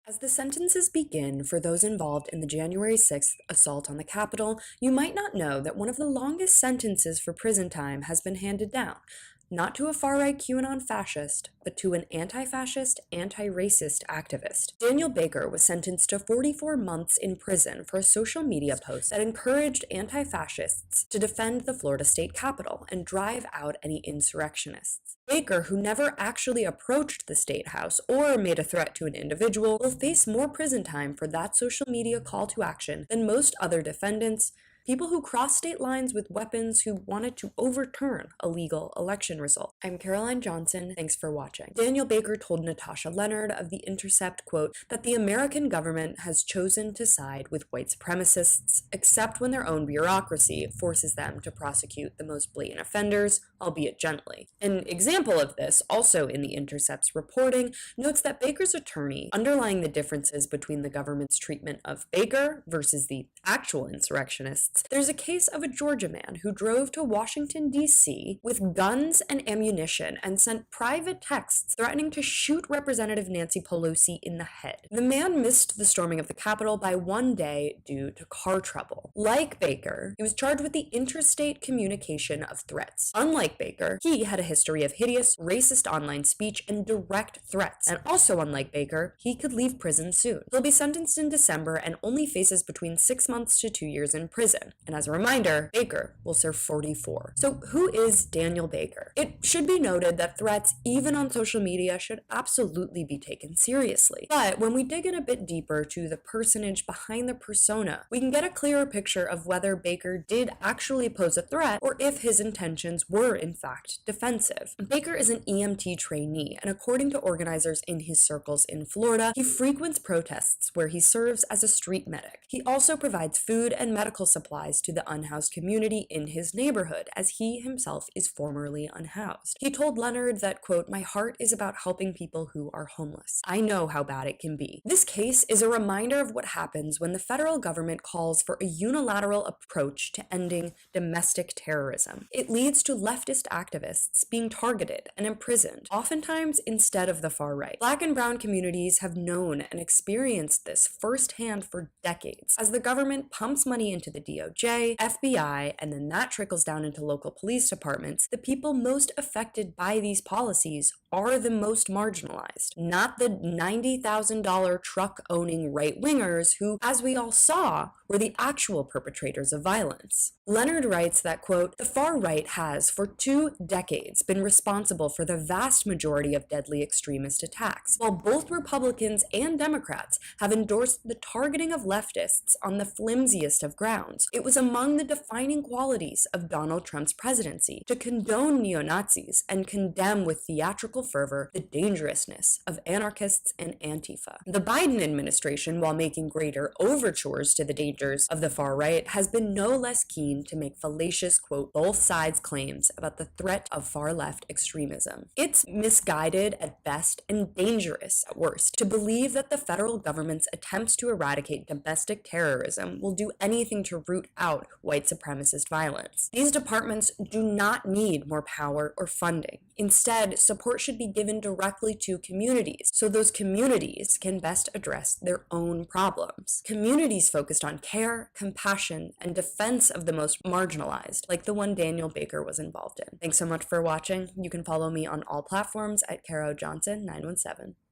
As the sentences begin for those involved in the January 6th assault on the Capitol, you might not know that one of the longest sentences for prison time has been handed down, not to a far-right QAnon fascist, but to an anti-fascist, anti-racist activist. Daniel Baker was sentenced to 44 months in prison for a social media post that encouraged anti-fascists to defend the Florida state capitol and drive out any insurrectionists. Baker, who never actually approached the state house or made a threat to an individual, will face more prison time for that social media call to action than most other defendants, people who crossed state lines with weapons who wanted to overturn a legal election result. I'm Caroline Johnson. Thanks for watching. Daniel Baker told Natasha Leonard of The Intercept, quote, that the American government has chosen to side with white supremacists, except when their own bureaucracy forces them to prosecute the most blatant offenders, albeit gently. An example of this, also in The Intercept's reporting, notes that Baker's attorney, underlying the differences between the government's treatment of Baker versus the actual insurrectionists, there's a case of a Georgia man who drove to Washington, D.C. with guns and ammunition and sent private texts threatening to shoot Representative Nancy Pelosi in the head. The man missed the storming of the Capitol by one day due to car trouble. Like Baker, he was charged with the interstate communication of threats. Unlike Baker, he had a history of hideous, racist online speech and direct threats. And also unlike Baker, he could leave prison soon. He'll be sentenced in December and only faces between 6 months to 2 years in prison. And as a reminder, Baker will serve 44. So who is Daniel Baker? It should be noted that threats, even on social media, should absolutely be taken seriously. But when we dig in a bit deeper to the personage behind the persona, we can get a clearer picture of whether Baker did actually pose a threat or if his intentions were in fact defensive. Baker is an EMT trainee, and according to organizers in his circles in Florida, he frequents protests where he serves as a street medic. He also provides food and medical supplies to the unhoused community in his neighborhood, as he himself is formerly unhoused. He told Leonard that, quote, "My heart is about helping people who are homeless. I know how bad it can be." This case is a reminder of what happens when the federal government calls for a unilateral approach to ending domestic terrorism. It leads to leftist activists being targeted and imprisoned, oftentimes instead of the far right. Black and brown communities have known and experienced this firsthand for decades, as the government pumps money into the DOJ, FBI, and then that trickles down into local police departments. The people most affected by these policies are the most marginalized, not the $90,000 truck-owning right-wingers who, as we all saw, were the actual perpetrators of violence. Leonard writes that, quote, "The far right has, for 2 decades, been responsible for the vast majority of deadly extremist attacks, while both Republicans and Democrats have endorsed the targeting of leftists on the flimsiest of grounds. It was among the defining qualities of Donald Trump's presidency to condone neo-Nazis and condemn with theatrical fervor the dangerousness of anarchists and Antifa. The Biden administration, while making greater overtures to the dangers of the far right, has been no less keen to make fallacious, quote, both sides claims about the threat of far-left extremism. It's misguided at best and dangerous at worst to believe that the federal government's attempts to eradicate domestic terrorism will do anything to root out white supremacist violence. These departments do not need more power or funding. Instead, support should be given directly to communities, so those communities can best address their own problems. Communities focused on care, compassion, and defense of the most marginalized, like the one Daniel Baker was involved in. Thanks so much for watching. You can follow me on all platforms at Caro Johnson 917.